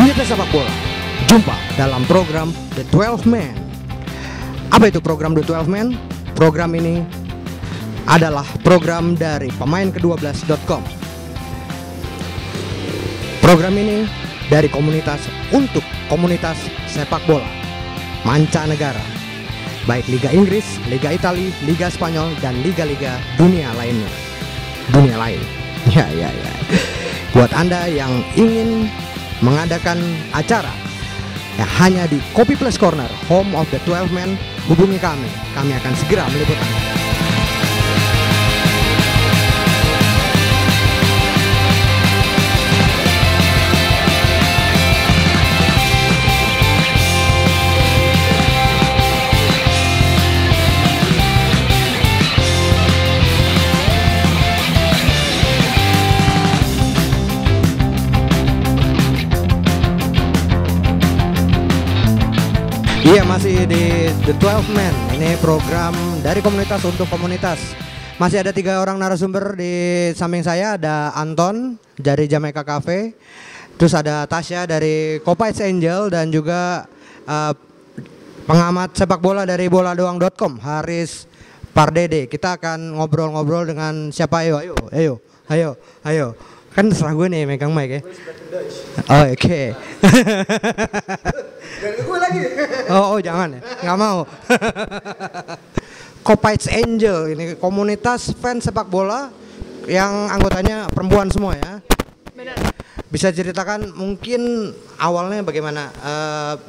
Penyintas sepak bola, jumpa dalam program The 12 Man. Apa itu program The 12 Man? Program ini adalah program dari pemain ke12.com. Program ini dari komunitas untuk komunitas sepak bola mancanegara, baik Liga Inggris, Liga Italia, Liga Spanyol, dan liga-liga dunia lainnya. Dunia lain. Ya. Buat Anda yang ingin mengadakan acara ya, hanya di Kopi Plus Corner, home of the 12 Men, hubungi kami. Kami akan segera meliput Anda. Iya, masih di The 12 Men. Ini program dari komunitas untuk komunitas. Masih ada 3 orang narasumber di samping saya. Ada Anton dari Jamaica Cafe, terus ada Tasya dari Kopites Angel, dan juga pengamat sepak bola dari boladoang.com, Haris Pardede. Kita akan ngobrol-ngobrol dengan siapa? Ayo. Kan serah gue nih megang mic ya. Oh, oke. Gue lagi. Oh, jangan ya, nggak mau. Kopites Angel ini komunitas fans sepak bola yang anggotanya perempuan semua ya. Benar. Bisa ceritakan mungkin awalnya bagaimana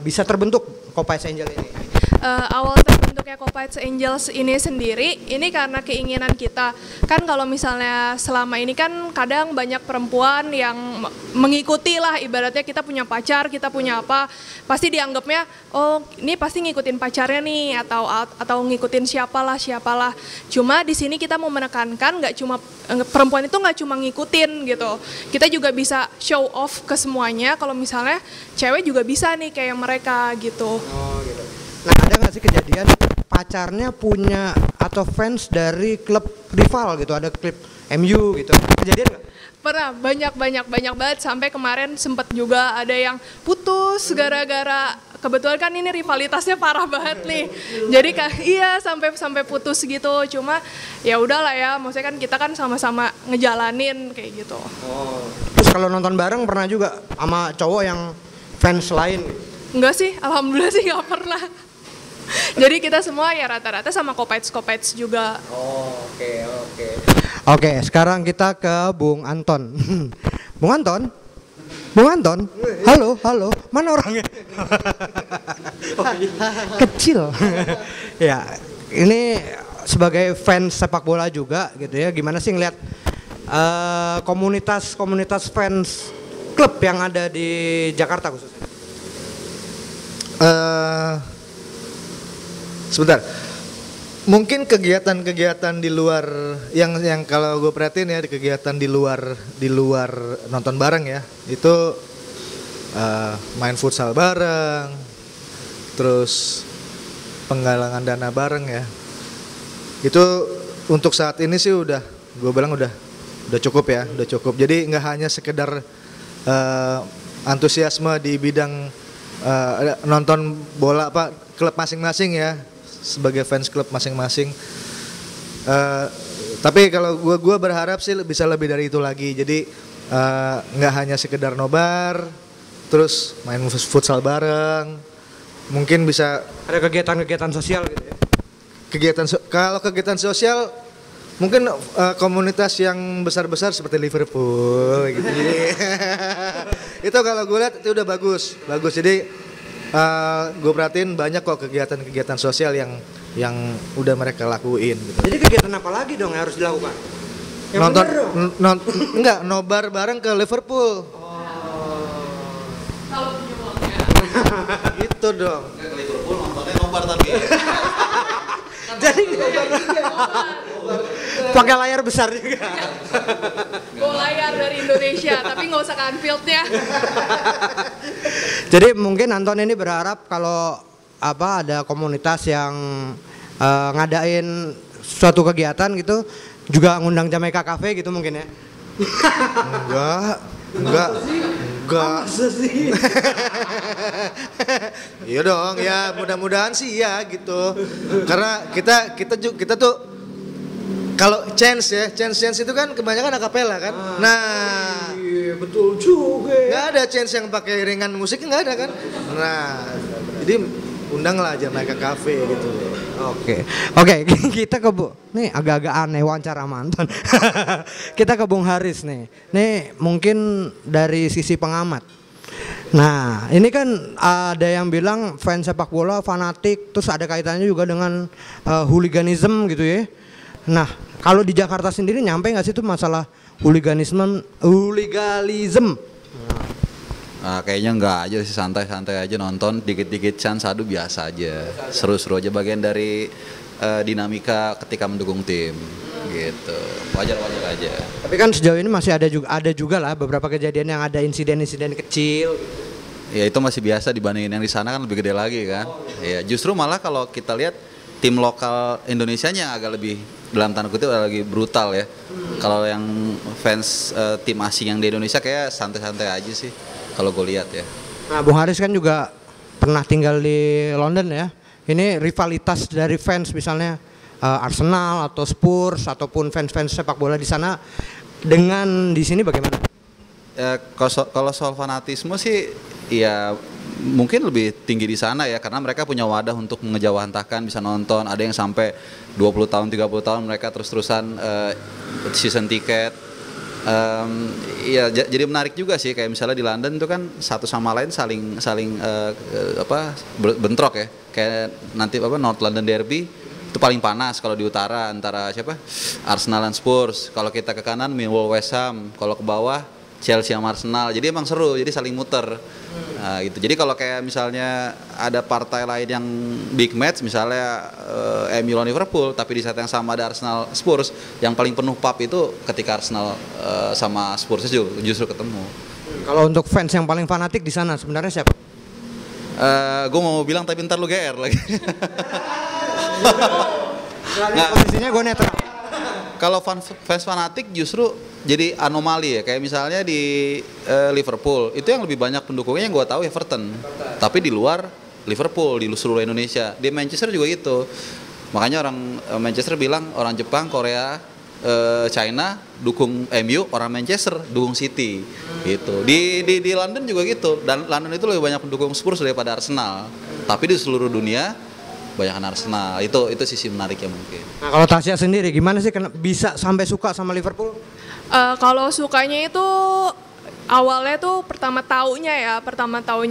bisa terbentuk Kopites Angel ini? Awal terbentuknya Kopites Angels ini sendiri, ini karena keinginan kita. Kan kalau misalnya selama ini kan kadang banyak perempuan yang mengikuti lah, ibaratnya kita punya pacar, kita punya apa, pasti dianggapnya, oh ini pasti ngikutin pacarnya nih, atau ngikutin siapalah. Cuma di sini kita mau menekankan, nggak cuma perempuan itu nggak cuma ngikutin gitu, kita juga bisa show off ke semuanya. Kalau misalnya cewek juga bisa nih kayak mereka gitu. Oh gitu. Nah, ada nggak sih kejadian pacarnya punya atau fans dari klub rival gitu, ada klub MU gitu, kejadian nggak? Pernah, banyak banget, sampai kemarin sempet juga ada yang putus gara-gara, kebetulan kan ini rivalitasnya parah banget nih, jadi sampai putus gitu. Cuma ya udahlah ya, maksudnya kan kita kan sama-sama ngejalanin kayak gitu. Oh. Terus kalau nonton bareng pernah juga sama cowok yang fans lain? Enggak sih, alhamdulillah sih nggak pernah. Jadi kita semua ya rata-rata sama Kopites juga. Oh, oke, sekarang kita ke Bung Anton. Bung Anton? Halo, mana orangnya? Kecil. Ya, ini sebagai fans sepak bola juga gitu ya, gimana sih ngeliat komunitas fans klub yang ada di Jakarta khususnya? Sebentar, mungkin kegiatan-kegiatan di luar yang kalau gue perhatiin ya, kegiatan di luar nonton bareng ya, itu main futsal bareng, terus penggalangan dana bareng ya, itu untuk saat ini sih gue bilang udah cukup ya, udah cukup. Jadi nggak hanya sekedar antusiasme di bidang nonton bola klub masing-masing ya, sebagai fans klub masing-masing. Tapi kalau gue berharap sih bisa lebih dari itu lagi. Jadi nggak hanya sekedar nobar, terus main futsal bareng. Mungkin bisa ada kegiatan-kegiatan sosial gitu ya. Kalau kegiatan sosial mungkin komunitas yang besar-besar seperti Liverpool gitu. Itu kalau gue lihat itu udah bagus. Jadi gue perhatiin banyak kok kegiatan-kegiatan sosial yang udah mereka lakuin gitu. Jadi kegiatan apa lagi dong yang harus dilakukan? Nobar bareng ke Liverpool. Kalau punya uangnya. Gitu dong. Ke Liverpool nontonnya nobar tapi. Jadi pakai layar besar juga. Bawa layar dari Indonesia, tapi nggak usah ke Anfield-nya. Jadi mungkin Anton ini berharap kalau ada komunitas yang ngadain suatu kegiatan gitu, juga ngundang Jamaica Cafe gitu mungkin ya. Enggak. Enggak. Masa sih? Iya dong, ya mudah-mudahan sih ya gitu. Karena kita tuh kalau chance itu kan kebanyakan akapela kan. Nah, Iya, betul juga. nggak ada chance yang pakai ringan musik, nggak ada kan. Nah, jadi undanglah Jamaica Cafe gitu. Oke, kita ke nih agak-agak aneh wawancara mantan. Kita ke Bung Haris nih. Nih mungkin dari sisi pengamat. Nah, ini kan ada yang bilang fans sepak bola fanatik, terus ada kaitannya juga dengan hooliganism gitu ya. Nah, kalau di Jakarta sendiri nyampe nggak sih tuh masalah hooliganism? Nah, kayaknya enggak aja sih, santai-santai aja nonton, dikit-dikit chance adu biasa aja. Seru-seru aja, bagian dari dinamika ketika mendukung tim gitu. Wajar-wajar aja. Tapi kan sejauh ini masih ada juga lah beberapa kejadian yang ada insiden-insiden kecil. Ya itu masih biasa dibandingin yang di sana kan lebih gede lagi kan. Ya justru malah kalau kita lihat tim lokal Indonesianya agak lebih dalam tanda kutip lagi brutal ya. Kalau yang fans tim asing yang di Indonesia kayak santai-santai aja sih kalau gue lihat ya. Nah, Bung Haris kan juga pernah tinggal di London ya. Ini rivalitas dari fans misalnya Arsenal atau Spurs ataupun fans-fans sepak bola di sana dengan di sini bagaimana? Kalau soal fanatisme sih ya mungkin lebih tinggi di sana ya, karena mereka punya wadah untuk mengejawantahkan, bisa nonton, ada yang sampai 20 tahun 30 tahun mereka terus-terusan season tiket. Ya jadi menarik juga sih, kayak misalnya di London itu kan satu sama lain saling bentrok ya, kayak nanti North London Derby itu paling panas kalau di utara antara Arsenal dan Spurs, kalau kita ke kanan Millwall West Ham, kalau ke bawah Chelsea sama Arsenal, jadi emang seru, jadi saling muter. Nah, gitu. Jadi kalau kayak misalnya ada partai lain yang big match, misalnya MU lawan Liverpool, tapi di saat yang sama ada Arsenal Spurs, yang paling penuh pub itu ketika Arsenal sama Spurs justru ketemu. Kalau untuk fans yang paling fanatik di sana sebenarnya siapa? Gue mau bilang tapi ntar lu GR lagi. Nah, posisinya gue netral. Kalau fans fanatik justru jadi anomali ya, kayak misalnya di Liverpool itu yang lebih banyak pendukungnya yang gue tahu Everton, tapi di luar Liverpool di seluruh Indonesia. Di Manchester juga gitu, makanya orang Manchester bilang orang Jepang, Korea, China dukung MU, orang Manchester dukung City gitu. Di London juga gitu, dan London itu lebih banyak pendukung Spurs daripada Arsenal, tapi di seluruh dunia banyakan Arsenal. Itu sisi menariknya mungkin. Nah, kalau Tasya sendiri gimana sih bisa sampai suka sama Liverpool? Kalau sukanya itu awalnya tuh pertama taunya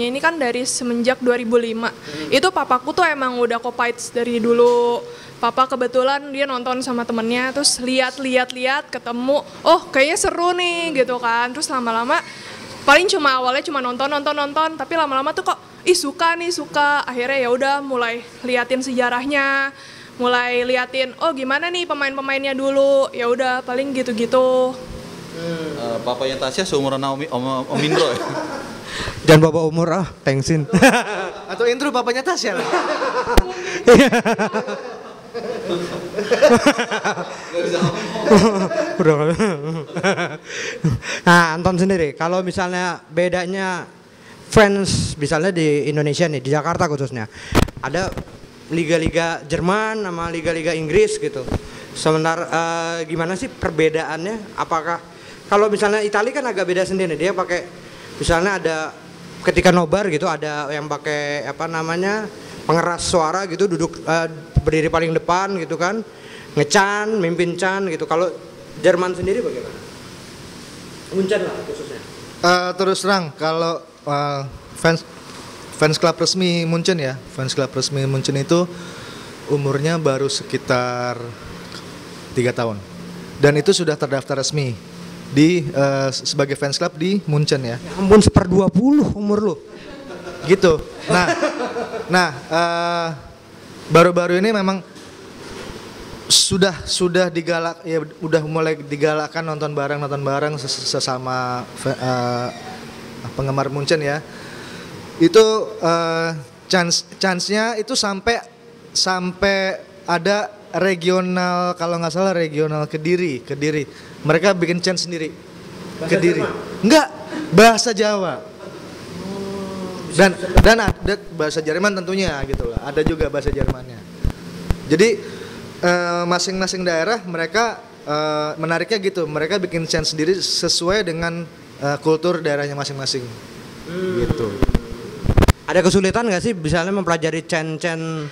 ini kan dari semenjak 2005. Itu papaku tuh emang udah Kopites dari dulu. Papa kebetulan dia nonton sama temennya, terus lihat ketemu, oh kayaknya seru nih gitu kan. Terus lama-lama paling awalnya cuma nonton, tapi lama-lama tuh kok suka. Akhirnya ya udah mulai liatin sejarahnya, mulai liatin oh gimana nih pemain-pemainnya dulu. Ya udah paling gitu-gitu. Papanya Tasya seumuran Om Indro ya. Jangan bawa umur thanksin. Atau intro papanya Tasya lah. Nah, Anton sendiri kalau misalnya bedanya fans misalnya di Indonesia nih, di Jakarta khususnya, ada liga-liga Jerman sama liga-liga Inggris gitu. Sementara gimana sih perbedaannya? Apakah kalau misalnya Italia kan agak beda sendiri, dia pakai misalnya ada ketika nobar gitu, ada yang pakai pengeras suara gitu, duduk berdiri paling depan gitu kan, ngecan, mimpin can gitu. Kalau Jerman sendiri bagaimana? Muncan lah khususnya. Terus terang kalau fans klub resmi Munchen ya, fans klub resmi Munchen itu umurnya baru sekitar 3 tahun, dan itu sudah terdaftar resmi di sebagai fans club di Munchen ya. Ya ampun, 1/20 umur lu. Gitu. Nah, baru-baru ini memang sudah digalak ya, udah mulai digalakkan nonton bareng sesama penggemar Munchen ya. Itu chance-nya itu sampai ada regional, kalau nggak salah regional Kediri. Mereka bikin chance sendiri. Kediri. Enggak, bahasa Jawa. dan ada bahasa Jerman tentunya gitu lah. Ada juga bahasa Jermannya. Jadi masing-masing daerah mereka menariknya gitu. Mereka bikin chant sendiri sesuai dengan kultur daerahnya masing-masing. Gitu. Ada kesulitan nggak sih misalnya mempelajari chant-chant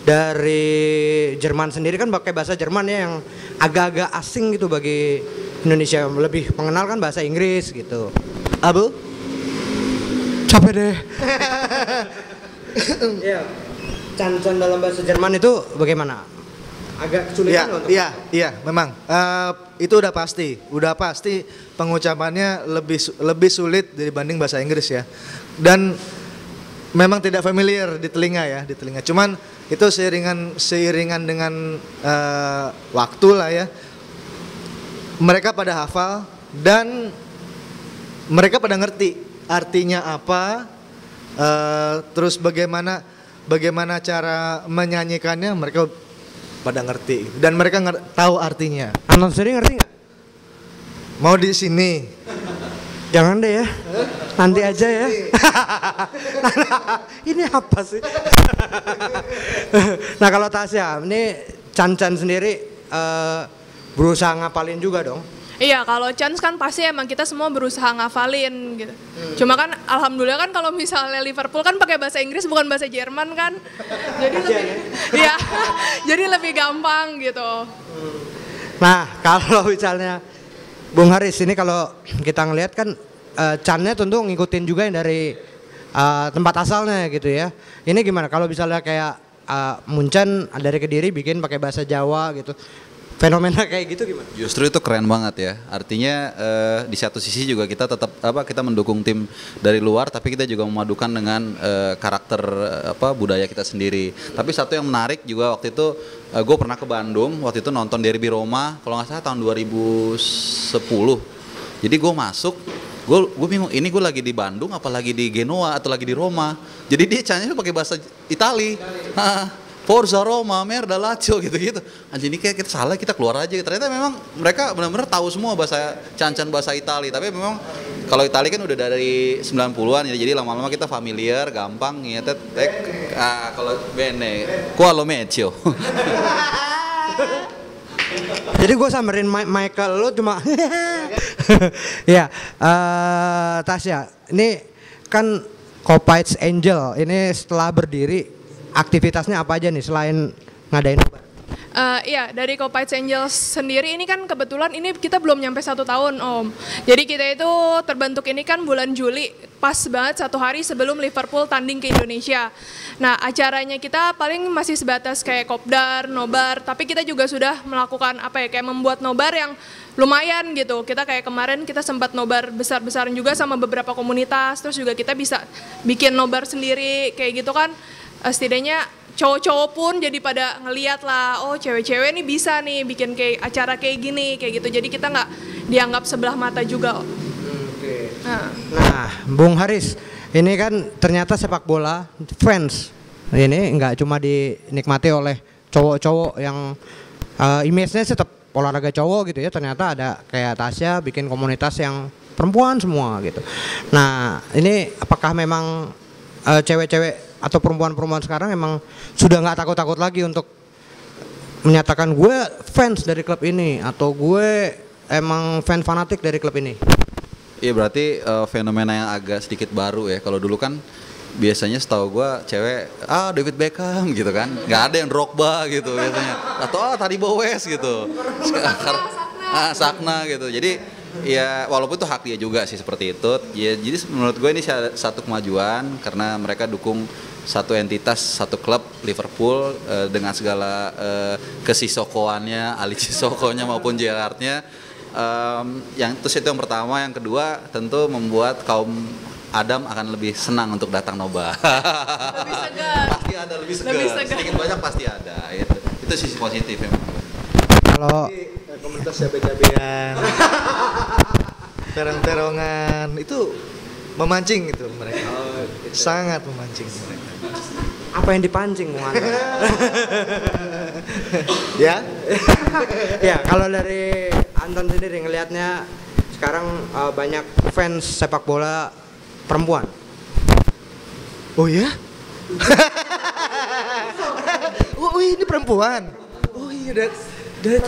dari Jerman sendiri, kan pakai bahasa Jerman ya yang agak-agak asing gitu bagi Indonesia, lebih mengenal kan bahasa Inggris gitu. Abu? Capek deh. Iya. Chant-chant dalam bahasa Jerman itu bagaimana? Agak kesulitan untuk. Iya, memang. Itu udah pasti pengucapannya lebih sulit dibanding bahasa Inggris ya. Dan memang tidak familiar di telinga. Cuman itu seiringan dengan waktu lah ya. Mereka pada hafal dan mereka pada ngerti artinya apa, terus bagaimana cara menyanyikannya, mereka pada ngerti dan mereka tahu artinya. Anton sendiri ngerti nggak? Mau di sini? Jangan deh ya, nanti aja ya. Ini apa sih? Nah kalau Tasya, ini Chan sendiri berusaha ngapalin juga dong? Iya, kalau chance kan pasti emang kita semua berusaha ngafalin gitu. Cuma kan alhamdulillah kan kalau misalnya Liverpool kan pakai bahasa Inggris bukan bahasa Jerman kan. Jadi lebih ya, jadi lebih gampang gitu. Nah, kalau misalnya Bung Haris ini kalau kita ngelihat kan Chan-nya tentu ngikutin juga yang dari tempat asalnya gitu ya. Ini gimana kalau misalnya kayak Munchen dari Kediri bikin pakai bahasa Jawa gitu. Fenomena kayak gitu gimana? Justru itu keren banget ya. Artinya di satu sisi juga kita tetap kita mendukung tim dari luar, tapi kita juga memadukan dengan karakter budaya kita sendiri. Tapi satu yang menarik juga waktu itu gue pernah ke Bandung, waktu itu nonton Derby Roma, kalau nggak salah tahun 2010. Jadi gue masuk, gue bingung ini gue lagi di Bandung, apalagi di Genoa atau lagi di Roma. Jadi dia chantnya pakai bahasa Itali. Forza Roma, Merda Lazio gitu-gitu. Anjir ini kayak kita salah, kita keluar aja. Ternyata memang mereka benar-benar tahu semua bahasa cancan bahasa Itali. Tapi memang kalau Itali kan udah dari 90-an ya, jadi lama-lama kita familiar, gampang ngetet. Kalau bene, qua lo mecio. Jadi gue samperin Michael lo cuma ya, Tasya, ini kan Kopites Angel ini setelah berdiri aktivitasnya apa aja nih selain ngadain nobar? Iya, dari Kopites Angels sendiri ini kan kebetulan ini kita belum nyampe 1 tahun Om. Jadi kita itu terbentuk ini kan bulan Juli, pas banget 1 hari sebelum Liverpool tanding ke Indonesia. Nah acaranya kita paling masih sebatas kayak kopdar, nobar, tapi kita juga sudah melakukan kayak membuat nobar yang lumayan gitu. Kita kayak kemarin kita sempat nobar besar-besaran juga sama beberapa komunitas, terus juga kita bisa bikin nobar sendiri kayak gitu kan. Setidaknya cowok-cowok pun jadi pada ngeliat lah, oh cewek-cewek nih bisa nih bikin kayak acara kayak gini kayak gitu. Jadi kita nggak dianggap sebelah mata juga. Nah, Bung Haris, ini kan ternyata sepak bola fans ini nggak cuma dinikmati oleh cowok-cowok yang image-nya tetap olahraga cowok gitu ya. Ternyata ada kayak Tasya bikin komunitas yang perempuan semua gitu. Nah, ini apakah memang cewek-cewek atau perempuan-perempuan sekarang emang sudah nggak takut-takut lagi untuk menyatakan gue fans dari klub ini atau gue emang fan fanatik dari klub ini? Iya berarti fenomena yang agak sedikit baru ya. Kalau dulu kan biasanya setahu gue cewek David Beckham gitu kan, nggak ada yang Drogba gitu biasanya, atau Tadibo West gitu, Sakna gitu. Jadi ya walaupun itu hak dia juga sih seperti itu. Ya jadi menurut gue ini satu kemajuan karena mereka dukung satu entitas, satu klub Liverpool dengan segala kesisokoannya, Ali Sisokonya maupun Gerrardnya. Terus itu yang pertama, yang kedua tentu membuat kaum Adam akan lebih senang untuk datang nobar. Lebih segar. Pasti ada lebih segar. Sedikit banyak pasti ada. Itu sisi positif memang. Kalau komunitas cabe-cabean, terong-terongan itu memancing itu mereka. Sangat memancing mereka. apa yang dipancing Bung Anton? Ya? Ya, kalau dari Anton sendiri ngelihatnya sekarang banyak fans sepak bola perempuan. Oh ya? Oh ini perempuan. Oh iya dari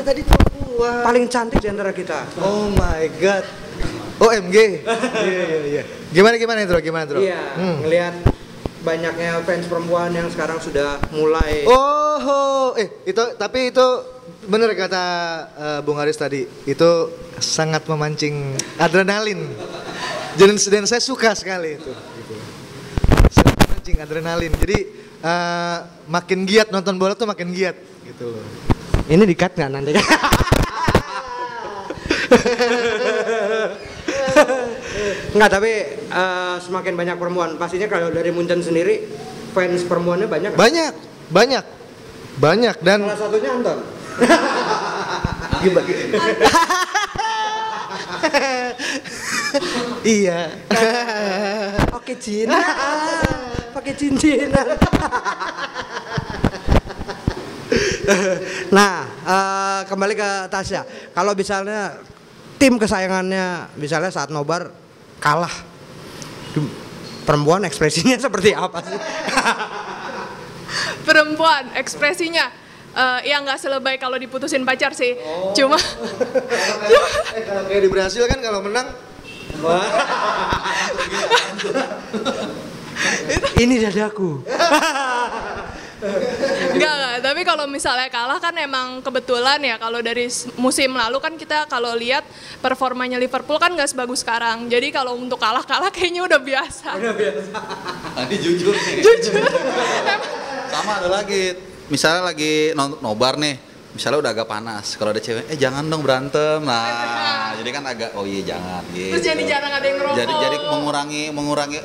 tadi perempuan. Paling cantik di antara kita. Oh my god. OMG. Iya. Gimana Intro? Iya, ngelihat banyaknya fans perempuan yang sekarang sudah mulai. Tapi itu bener kata Bung Haris tadi. Itu sangat memancing adrenalin. Dan saya suka sekali itu. Gitu. Sangat memancing adrenalin. Jadi makin giat nonton bola tuh makin giat gitu loh. Ini di-cut nggak nanti? Enggak, tapi semakin banyak perempuan. Pastinya kalau dari Munchen sendiri fans perempuannya banyak. Banyak dan salah satunya Anton. Iya. Pakai Cina. Pakai cincin. Nah, kembali ke Tasya. Kalau misalnya tim kesayangannya misalnya saat nobar kalah, perempuan ekspresinya seperti apa sih? Perempuan ekspresinya ya nggak selebay kalau diputusin pacar sih. Cuma kalau kayak di Brasil kan kalau menang ini dadaku. Enggak, tapi kalau misalnya kalah kan emang kebetulan ya, kalau dari musim lalu kan kita kalau lihat performanya Liverpool kan nggak sebagus sekarang. Jadi kalau untuk kalah kayaknya udah biasa. Tadi jujur nih. Sama ada lagi, misalnya lagi nobar nih, misalnya udah agak panas, kalau ada cewek, jangan dong berantem, nah jadi kan agak, oh iya jangan gitu. Terus jadi jarang ada yang ngerokok. Jadi mengurangi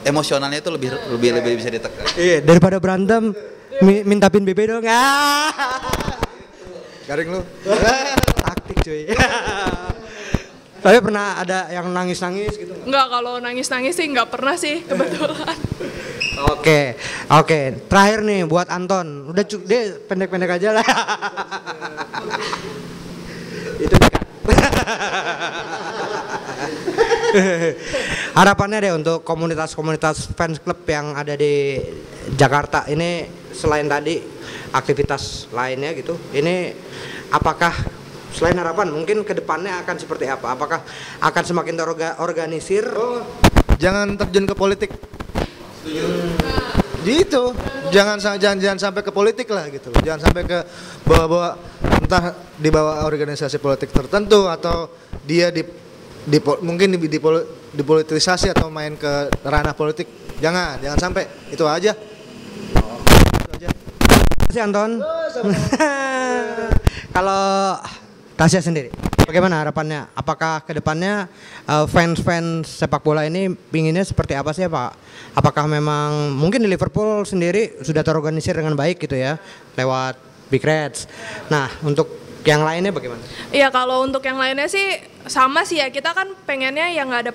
emosionalnya itu lebih bisa ditekan. Iya, daripada berantem minta pin BB dong. Garing lu. Taktik cuy. Tapi pernah ada yang nangis-nangis gitu nggak? Enggak, kalau nangis-nangis sih nggak pernah sih kebetulan. Oke. Terakhir nih buat Anton. Udah dia pendek-pendek aja lah. Itu dekat. Harapannya deh untuk komunitas fans club yang ada di Jakarta ini, selain tadi aktivitas lainnya gitu. Ini apakah selain harapan mungkin kedepannya akan seperti apa? Apakah akan semakin terorganisir? Jangan terjun ke politik. Gitu. Jangan sampai ke politik lah gitu. Jangan sampai ke bawa entah di bawah organisasi politik tertentu atau dia mungkin dipolitisasi atau main ke ranah politik. Jangan sampai. Itu aja. Terima kasih Anton. Kalau Tasya sendiri, bagaimana harapannya? Apakah kedepannya fans sepak bola ini pinginnya seperti apa sih Pak? Apakah memang mungkin di Liverpool sendiri sudah terorganisir dengan baik gitu ya, lewat Big Reds. Nah, untuk yang lainnya bagaimana? Iya, kalau untuk yang lainnya sih sama sih ya, kita kan pengennya yang nggak ada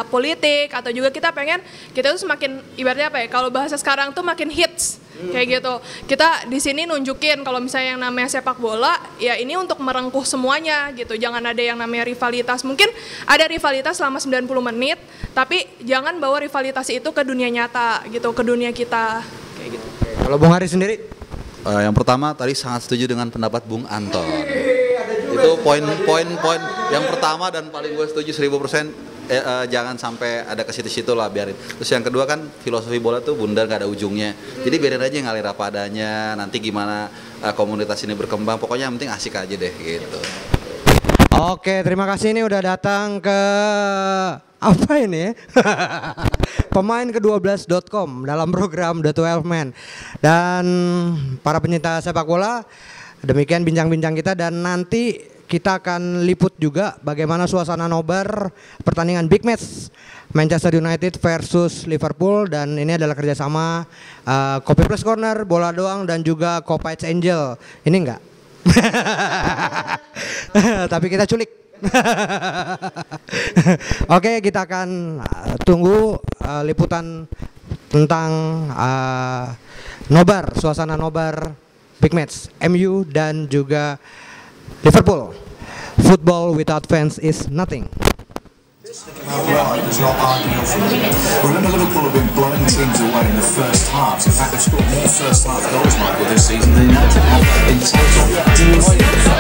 politik atau juga kita pengen kita tuh semakin ibaratnya apa ya, kalau bahasa sekarang tuh makin hits kayak gitu. Kita di sini nunjukin kalau misalnya yang namanya sepak bola ya ini untuk merengkuh semuanya gitu. Jangan ada yang namanya rivalitas. Mungkin ada rivalitas selama 90 menit, tapi jangan bawa rivalitas itu ke dunia nyata gitu, ke dunia kita kayak gitu. Kalau Bung Hari sendiri? Yang pertama tadi sangat setuju dengan pendapat Bung Anton. Itu poin yang pertama dan paling gue setuju 1000%. Jangan sampai ada ke situ-situ lah, biarin. Terus yang kedua kan filosofi bola tuh bundar, gak ada ujungnya. Jadi biarin aja ngalir apa adanya. Nanti gimana komunitas ini berkembang, pokoknya yang penting asik aja deh gitu. Oke, terima kasih ini udah datang ke apa ini? Pemain ke12.com dalam program The 12 Man. Dan para pencinta sepak bola, demikian bincang-bincang kita, dan nanti kita akan liput juga bagaimana suasana nobar pertandingan big match Manchester United versus Liverpool, dan ini adalah kerjasama Kopi Plus Corner, Bola Doang, dan juga Kopites Angel. Ini enggak? Tapi kita culik. Oke, kita akan tunggu liputan tentang nobar, suasana nobar big match MU dan juga Liverpool. Football without fans is nothing. It's not ideal for me. Remember Liverpool have been blown teams away in the first half. In fact, they've scored more first half goals, Michael, this season than United have in total.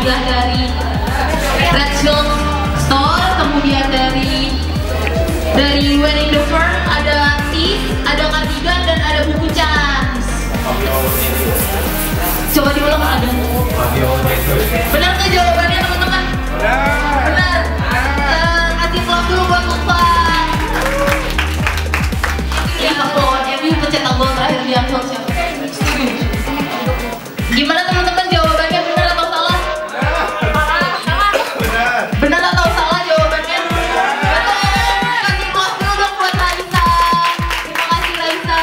Dari Red Shield Store, kemudian dari Wedding the Firm, ada tis, ada cardigan, dan ada buku chance. Coba diulang, ada. Benar nggak jawabannya teman-teman? Benar. Kasih vlog dulu buat Lukman. Liverpool, MU pencetak gol terakhir di Anfield. Gimana teman-teman jawabannya, benar atau salah? Benar atau salah jawabannya? Betul. Kasih vlog dulu dong buat Raisa. Terima kasih Raisa.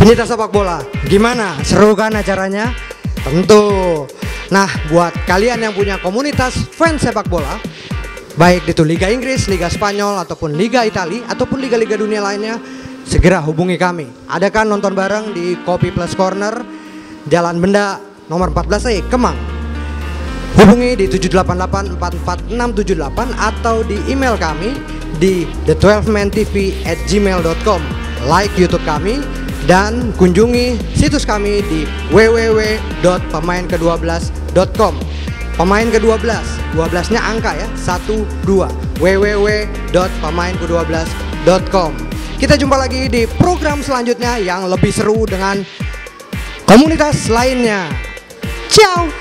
Penyita sepak bola, gimana? Seru kan acaranya? Tentu. Nah, buat kalian yang punya komunitas fans sepak bola, baik itu Liga Inggris, Liga Spanyol, ataupun Liga Italia, ataupun liga-liga dunia lainnya, segera hubungi kami. Adakan nonton bareng di Kopi Plus Corner, Jalan Benda nomor 14E, Kemang. Hubungi di 788-44678 atau di email kami di the12mantv@gmail.com. Like YouTube kami dan kunjungi situs kami di www.pemainke12.com. Pemain ke-12, 12-nya angka ya, 12, www.pemainke12.com. Kita jumpa lagi di program selanjutnya yang lebih seru dengan komunitas lainnya. Ciao.